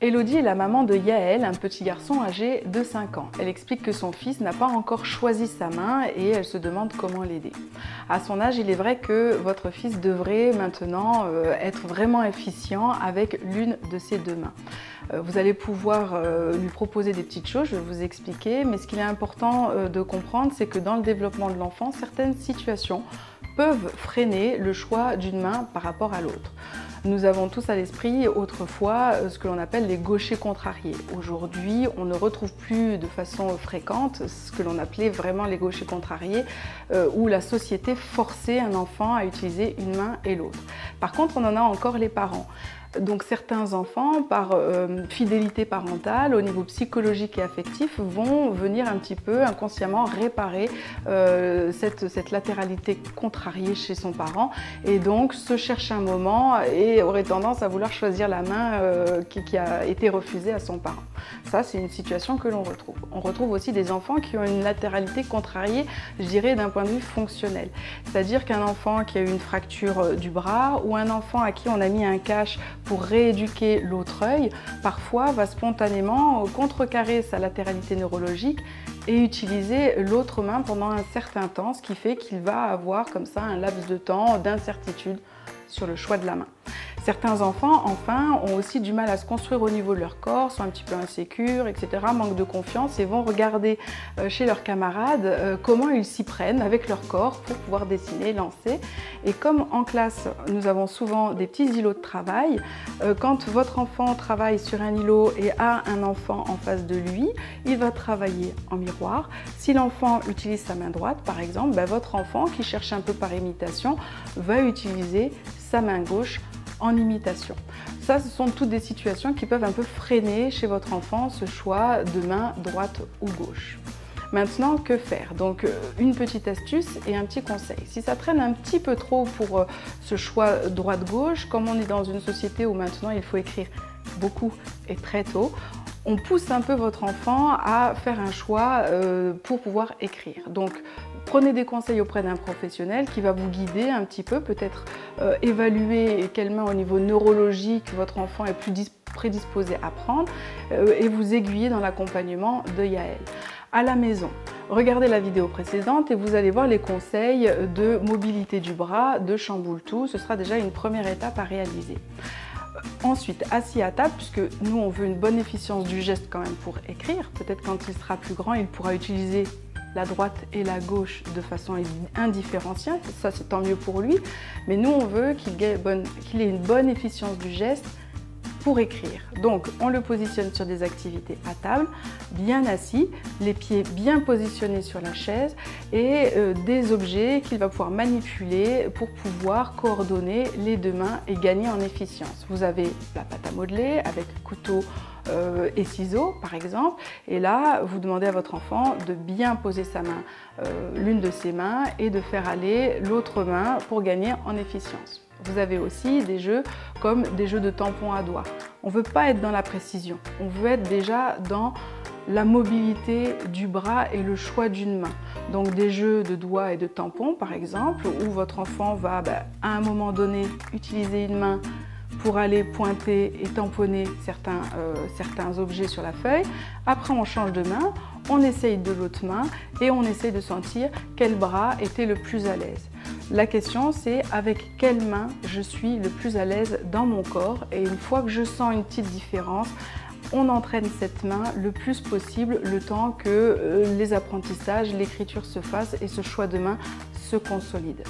Elodie est la maman de Yael, un petit garçon âgé de 5 ans. Elle explique que son fils n'a pas encore choisi sa main et elle se demande comment l'aider. À son âge, il est vrai que votre fils devrait maintenant être vraiment efficient avec l'une de ses deux mains. Vous allez pouvoir lui proposer des petites choses, je vais vous expliquer, mais ce qu'il est important de comprendre, c'est que dans le développement de l'enfant, certaines situations peuvent freiner le choix d'une main par rapport à l'autre. Nous avons tous à l'esprit autrefois ce que l'on appelle les gauchers contrariés. Aujourd'hui, on ne retrouve plus de façon fréquente ce que l'on appelait vraiment les gauchers contrariés, où la société forçait un enfant à utiliser une main et l'autre. Par contre, on en a encore les parents. Donc certains enfants, par fidélité parentale, au niveau psychologique et affectif, vont venir un petit peu inconsciemment réparer cette latéralité contrariée chez son parent et donc se chercher un moment et aurait tendance à vouloir choisir la main qui a été refusée à son parent. Ça, c'est une situation que l'on retrouve. On retrouve aussi des enfants qui ont une latéralité contrariée, je dirais, d'un point de vue fonctionnel. C'est-à-dire qu'un enfant qui a eu une fracture du bras ou un enfant à qui on a mis un cache pour rééduquer l'autre œil, parfois va spontanément contrecarrer sa latéralité neurologique et utiliser l'autre main pendant un certain temps, ce qui fait qu'il va avoir comme ça un laps de temps d'incertitude sur le choix de la main. Certains enfants, enfin, ont aussi du mal à se construire au niveau de leur corps, sont un petit peu insécures, etc., manquent de confiance et vont regarder chez leurs camarades comment ils s'y prennent avec leur corps pour pouvoir dessiner, lancer. Et comme en classe, nous avons souvent des petits îlots de travail, quand votre enfant travaille sur un îlot et a un enfant en face de lui, il va travailler en miroir. Si l'enfant utilise sa main droite, par exemple, votre enfant, qui cherche un peu par imitation, va utiliser sa main gauche en imitation. Ça, ce sont toutes des situations qui peuvent un peu freiner chez votre enfant ce choix de main droite ou gauche. Maintenant, que faire? Donc, une petite astuce et un petit conseil. Si ça traîne un petit peu trop pour ce choix droite-gauche, comme on est dans une société où maintenant il faut écrire beaucoup et très tôt, on pousse un peu votre enfant à faire un choix pour pouvoir écrire. Donc, prenez des conseils auprès d'un professionnel qui va vous guider un petit peu, peut-être évaluer quelle main au niveau neurologique votre enfant est plus prédisposé à prendre et vous aiguiller dans l'accompagnement de Yael. À la maison, regardez la vidéo précédente et vous allez voir les conseils de mobilité du bras, de chamboule-tout. Ce sera déjà une première étape à réaliser. Ensuite, assis à table, puisque nous on veut une bonne efficience du geste quand même pour écrire. Peut-être quand il sera plus grand, il pourra utiliser la droite et la gauche de façon indifférenciée, ça c'est tant mieux pour lui, mais nous on veut qu'il ait une bonne efficience du geste pour écrire. Donc on le positionne sur des activités à table, bien assis, les pieds bien positionnés sur la chaise et des objets qu'il va pouvoir manipuler pour pouvoir coordonner les deux mains et gagner en efficience. Vous avez la pâte à modeler avec couteau et ciseaux par exemple, et là vous demandez à votre enfant de bien poser sa main, l'une de ses mains, et de faire aller l'autre main pour gagner en efficience. Vous avez aussi des jeux comme des jeux de tampons à doigts. On ne veut pas être dans la précision, on veut être déjà dans la mobilité du bras et le choix d'une main. Donc des jeux de doigts et de tampons par exemple, où votre enfant va à un moment donné utiliser une main pour aller pointer et tamponner certains objets sur la feuille. Après on change de main, on essaye de l'autre main et on essaye de sentir quel bras était le plus à l'aise. La question c'est avec quelle main je suis le plus à l'aise dans mon corps, et une fois que je sens une petite différence, on entraîne cette main le plus possible le temps que les apprentissages, l'écriture se fassent et ce choix de main se consolide.